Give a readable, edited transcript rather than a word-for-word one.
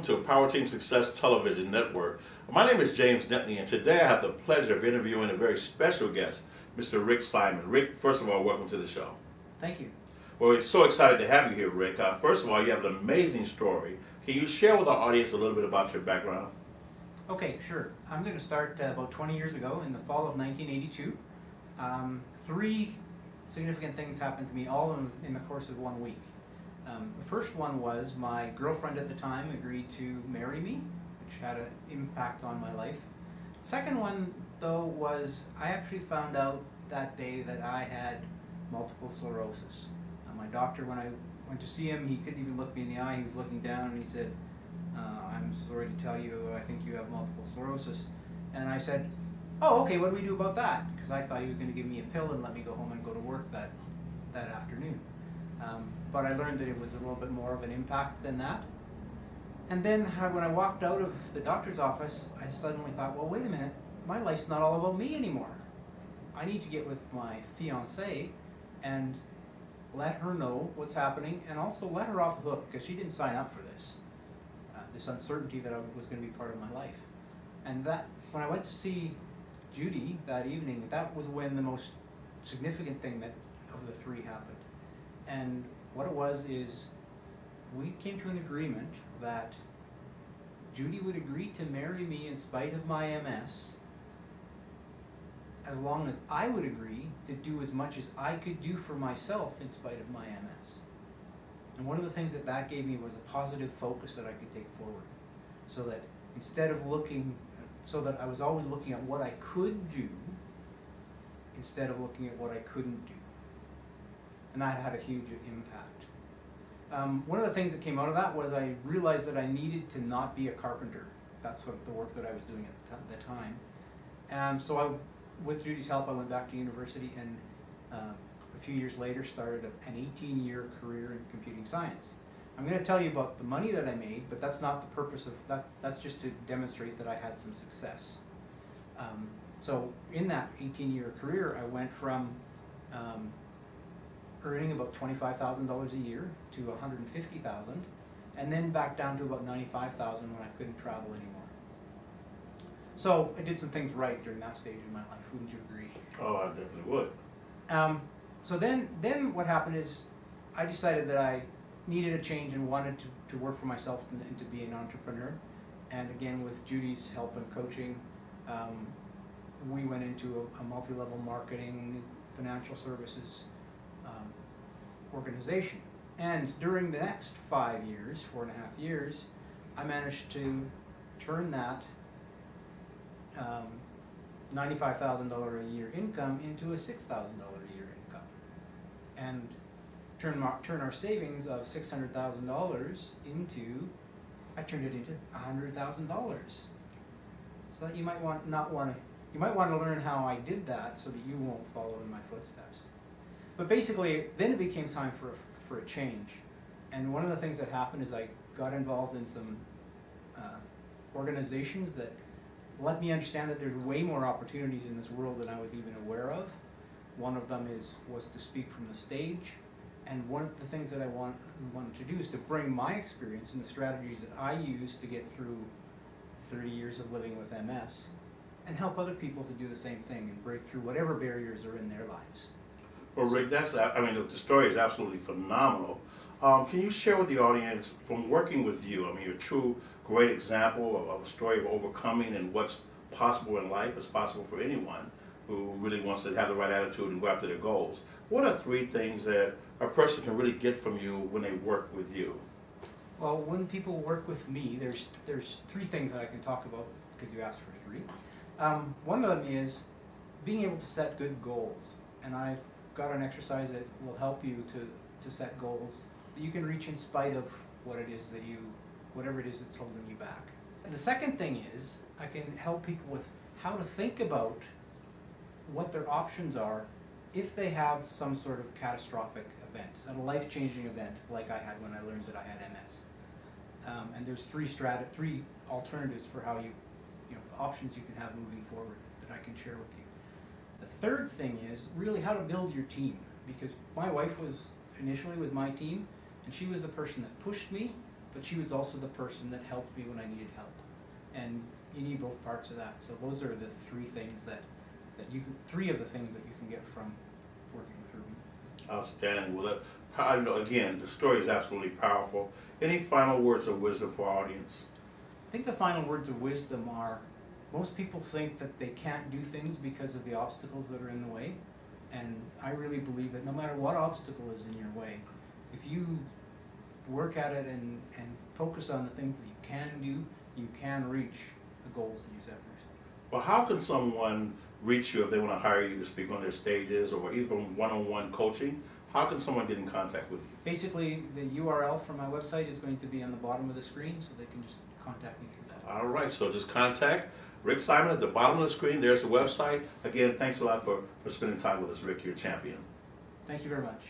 to Powerteam Success Television Network. My name is James Dentley, and today I have the pleasure of interviewing a very special guest, Mr. Rick Simon. Rick, first of all, welcome to the show. Thank you. Well, we're so excited to have you here, Rick. First of all, you have an amazing story. Can you share with our audience a little bit about your background? Okay, sure. I'm going to start about 20 years ago in the fall of 1982. Three significant things happened to me all in the course of 1 week. The first one was my girlfriend at the time agreed to marry me, which had an impact on my life. Second one, though, was I actually found out that day that I had multiple sclerosis. My doctor, when I went to see him, he couldn't even look me in the eye. He was looking down and he said, I'm sorry to tell you, I think you have multiple sclerosis. And I said, oh, okay, what do we do about that? Because I thought he was going to give me a pill and let me go home and go to work that afternoon. But I learned that it was a little bit more of an impact than that. And then when I walked out of the doctor's office, I suddenly thought, well, wait a minute, my life's not all about me anymore. I need to get with my fiancée and let her know what's happening, and also let her off the hook, because she didn't sign up for this uncertainty that was going to be part of my life. And that, when I went to see Judy that evening, that was when the most significant thing of the three happened. And what it was is we came to an agreement that Judy would agree to marry me in spite of my MS, as long as I would agree to do as much as I could do for myself in spite of my MS. And one of the things that gave me was a positive focus that I could take forward. So that instead of so that I was always looking at what I could do instead of looking at what I couldn't do. And that had a huge impact. One of the things that came out of that was I realized that I needed to not be a carpenter. That's what the work that I was doing at the time. So with Judy's help, I went back to university and a few years later started an 18-year career in computing science. I'm going to tell you about the money that I made, but that's not the purpose of that. That's just to demonstrate that I had some success. So in that 18-year career, I went from earning about $25,000 a year to $150,000, and then back down to about $95,000 when I couldn't travel anymore. So I did some things right during that stage in my life. Wouldn't you agree? Oh, I definitely would. So then what happened is I decided that I needed a change and wanted to work for myself and to be an entrepreneur. And again, with Judy's help and coaching, we went into a multi-level marketing, financial services organization. And during the next 5 years, 4.5 years, I managed to turn that $95,000 a year income into a $6,000 a year income, and turn our savings of $600,000 into $100,000. So that you might want to learn how I did that so that you won't follow in my footsteps. But basically, then it became time for a change. And one of the things that happened is I got involved in some organizations that let me understand that there's way more opportunities in this world than I was even aware of. One of them was to speak from the stage. And one of the things that I wanted to do is to bring my experience and the strategies that I used to get through 30 years of living with MS and help other people to do the same thing and break through whatever barriers are in their lives. Well, Rick, the story is absolutely phenomenal. Can you share with the audience, from working with you, you're a true great example of a story of overcoming and what's possible in life is possible for anyone who really wants to have the right attitude and go after their goals. What are 3 things that a person can really get from you when they work with you? Well, when people work with me, there's 3 things that I can talk about because you asked for 3. One of them is being able to set good goals, and I've got an exercise that will help you to set goals that you can reach in spite of whatever it is that's holding you back. And the second thing is I can help people with how to think about what their options are if they have some sort of catastrophic event, a life-changing event like I had when I learned that I had MS. And there's 3 alternatives for how options you can have moving forward that I can share with you. The third thing is really how to build your team, because my wife was initially with my team, and she was the person that pushed me, but she was also the person that helped me when I needed help. And you need both parts of that. So those are the three things three of the things that you can get from working through me. Outstanding. Well, I know, again, the story is absolutely powerful. Any final words of wisdom for our audience? I think the final words of wisdom are, most people think that they can't do things because of the obstacles that are in the way. And I really believe that no matter what obstacle is in your way, if you work at it and focus on the things that you can do, you can reach the goals that you set for yourself. Well, how can someone reach you if they want to hire you to speak on their stages or even one-on-one coaching? How can someone get in contact with you? Basically, the URL for my website is going to be on the bottom of the screen, so they can just contact me through that. All right, so just contact Rick Simon at the bottom of the screen. There's the website. Again, thanks a lot for spending time with us, Rick. You're a champion. Thank you very much.